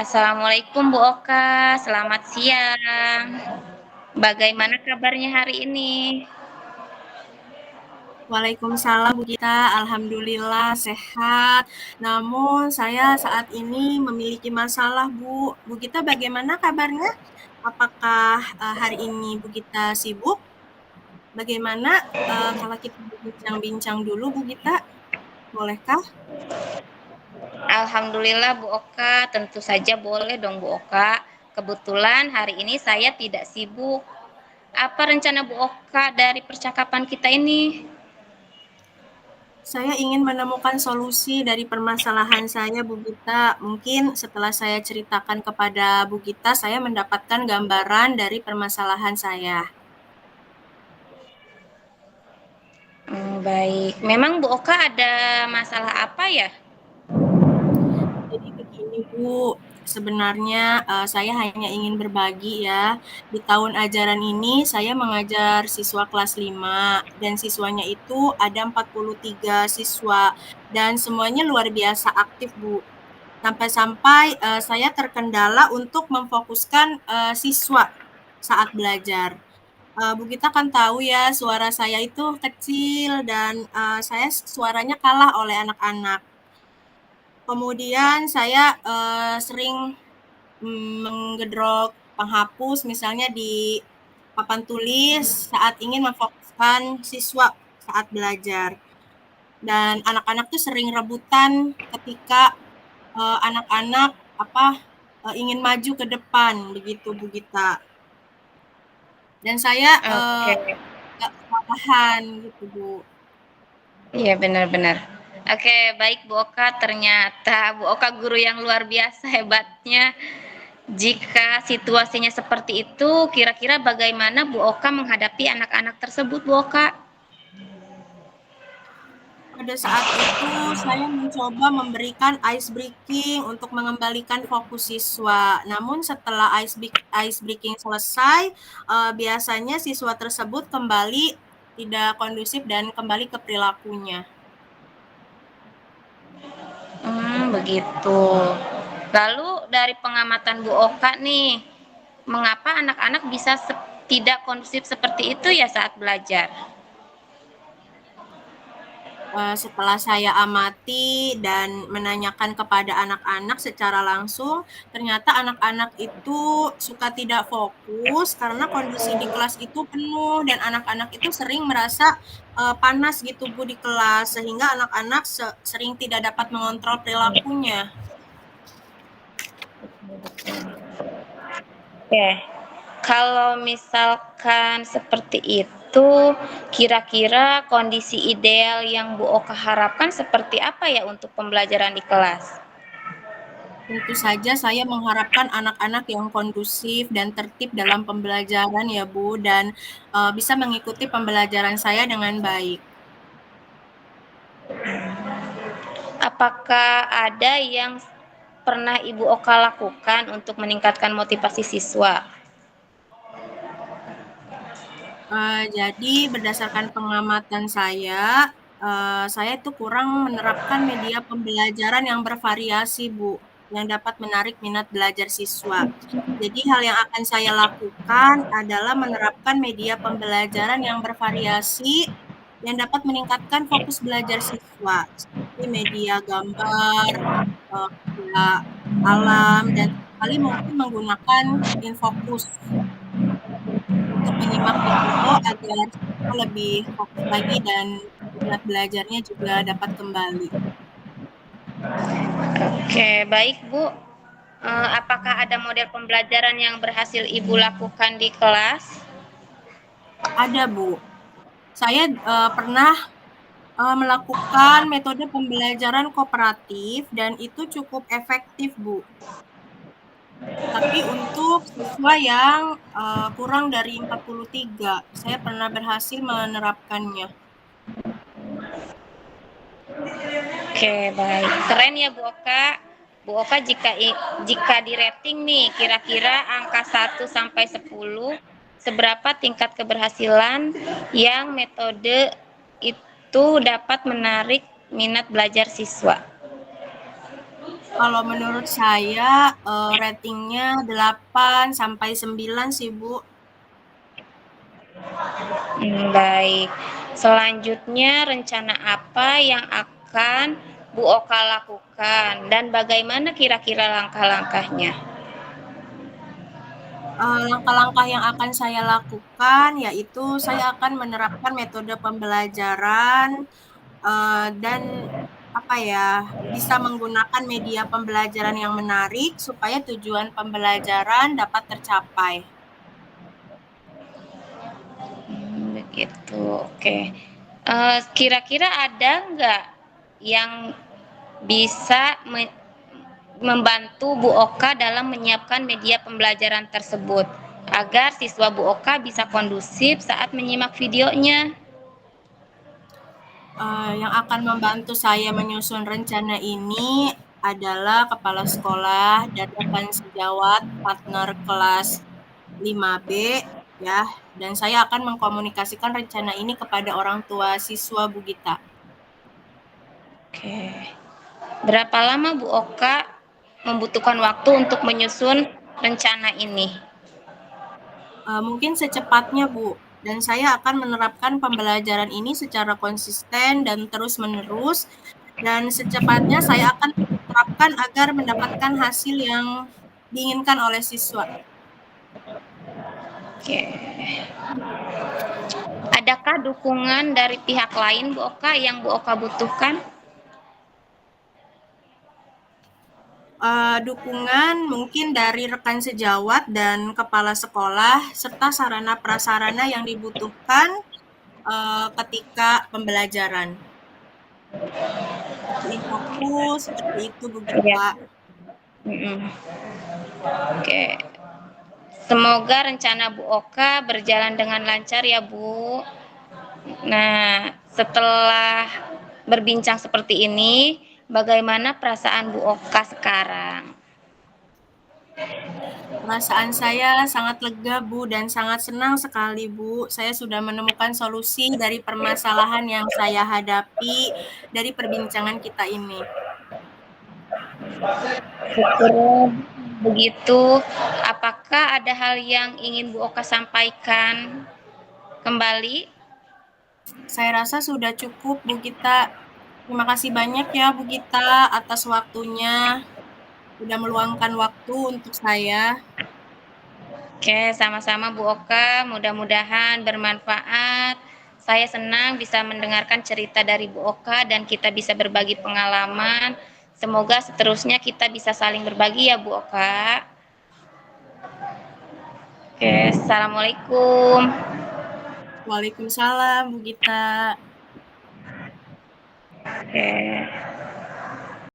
Assalamualaikum Bu Oka, selamat siang. Bagaimana kabarnya hari ini? Waalaikumsalam Bu Gita, alhamdulillah sehat. Namun saya saat ini memiliki masalah Bu. Bu Gita bagaimana kabarnya? Apakah hari ini Bu Gita sibuk? Bagaimana kalau kita bincang-bincang dulu Bu Gita? Bolehkah? Alhamdulillah Bu Oka, tentu saja boleh dong Bu Oka. Kebetulan hari ini saya tidak sibuk. Apa rencana Bu Oka dari percakapan kita ini? Saya ingin menemukan solusi dari permasalahan saya, Bu Gita. Mungkin setelah saya ceritakan kepada Bu Gita, saya mendapatkan gambaran dari permasalahan saya. Baik, memang Bu Oka ada masalah apa ya? Jadi begini Bu, sebenarnya saya hanya ingin berbagi ya. Di tahun ajaran ini saya mengajar siswa kelas 5 dan siswanya itu ada 43 siswa dan semuanya luar biasa aktif Bu. Sampai-sampai saya terkendala untuk memfokuskan siswa saat belajar. Bu Gita kan tahu ya suara saya itu kecil dan saya suaranya kalah oleh anak-anak. Kemudian saya sering menggedrok penghapus misalnya di papan tulis saat ingin memfokuskan siswa saat belajar. Dan anak-anak tuh sering rebutan ketika anak-anak ingin maju ke depan begitu Bu Gita. Dan saya Oke, nggak kewalahan gitu Bu. iya benar-benar. Oke, baik Bu Oka, ternyata Bu Oka guru yang luar biasa hebatnya. Jika situasinya seperti itu, kira-kira bagaimana Bu Oka menghadapi anak-anak tersebut, Bu Oka? Pada saat itu saya mencoba memberikan ice breaking untuk mengembalikan fokus siswa. Namun setelah ice breaking selesai, biasanya siswa tersebut kembali tidak kondusif dan kembali ke perilakunya. Begitu. Lalu dari pengamatan Bu Oka nih, mengapa anak-anak bisa tidak kondusif seperti itu ya saat belajar? Setelah saya amati dan menanyakan kepada anak-anak secara langsung, ternyata anak-anak itu suka tidak fokus karena kondisi di kelas itu penuh dan anak-anak itu sering merasa panas gitu Bu di kelas sehingga anak-anak sering tidak dapat mengontrol perilakunya. Oke, kalau misalkan seperti itu, kira-kira kondisi ideal yang Bu Oka harapkan seperti apa ya untuk pembelajaran di kelas? Tentu saja saya mengharapkan anak-anak yang kondusif dan tertib dalam pembelajaran ya Bu dan bisa mengikuti pembelajaran saya dengan baik. Apakah ada yang pernah Ibu Oka lakukan untuk meningkatkan motivasi siswa? Jadi berdasarkan pengamatan saya itu kurang menerapkan media pembelajaran yang bervariasi, Bu, yang dapat menarik minat belajar siswa. Jadi hal yang akan saya lakukan adalah menerapkan media pembelajaran yang bervariasi yang dapat meningkatkan fokus belajar siswa, seperti media gambar, media alam, dan sekali mungkin menggunakan infografis untuk menyimak video agar siswa lebih fokus lagi dan minat belajarnya juga dapat kembali. Oke, baik Bu. Apakah ada model pembelajaran yang berhasil Ibu lakukan di kelas? Ada Bu, saya pernah melakukan metode pembelajaran kooperatif dan itu cukup efektif Bu. Tapi untuk siswa yang kurang dari 43, saya pernah berhasil menerapkannya. Oke, baik. Keren ya Bu Oka. Bu Oka jika di rating nih, kira-kira angka 1 sampai 10, seberapa tingkat keberhasilan yang metode itu dapat menarik minat belajar siswa? Kalau menurut saya, ratingnya 8 sampai 9 sih, Bu. Baik. Selanjutnya rencana apa yang akan Bu Oka lakukan dan bagaimana kira-kira langkah-langkahnya? Langkah-langkah yang akan saya lakukan yaitu saya akan menerapkan metode pembelajaran, dan apa ya, bisa menggunakan media pembelajaran yang menarik supaya tujuan pembelajaran dapat tercapai. Begitu, oke. Kira-kira ada nggak yang bisa membantu Bu Oka dalam menyiapkan media pembelajaran tersebut agar siswa Bu Oka bisa kondusif saat menyimak videonya? Yang akan membantu saya menyusun rencana ini adalah kepala sekolah dan rekan sejawat partner kelas 5B ya, dan saya akan mengkomunikasikan rencana ini kepada orang tua siswa Bu Gita. Oke. Berapa lama Bu Oka membutuhkan waktu untuk menyusun rencana ini? Mungkin secepatnya Bu, dan saya akan menerapkan pembelajaran ini secara konsisten dan terus-menerus, dan secepatnya saya akan menerapkan agar mendapatkan hasil yang diinginkan oleh siswa. Oke. Adakah dukungan dari pihak lain Bu Oka yang Bu Oka butuhkan? Dukungan mungkin dari rekan sejawat dan kepala sekolah, serta sarana prasarana yang dibutuhkan ketika pembelajaran. Infoku seperti itu Bu Iya. Gita. Oke. Semoga rencana Bu Oka berjalan dengan lancar ya Bu. Nah, setelah berbincang seperti ini, bagaimana perasaan Bu Oka sekarang? Perasaan saya sangat lega Bu dan sangat senang sekali Bu. Saya sudah menemukan solusi dari permasalahan yang saya hadapi dari perbincangan kita ini. Syukur begitu. Apakah ada hal yang ingin Bu Oka sampaikan kembali? Saya rasa sudah cukup Bu Gita. Terima kasih banyak ya Bu Gita atas waktunya. Sudah meluangkan waktu untuk saya. Oke, sama-sama Bu Oka. Mudah-mudahan bermanfaat. Saya senang bisa mendengarkan cerita dari Bu Oka dan kita bisa berbagi pengalaman. Semoga seterusnya kita bisa saling berbagi ya Bu Oka. Oke, Assalamualaikum. Waalaikumsalam Bu Gita. Oke.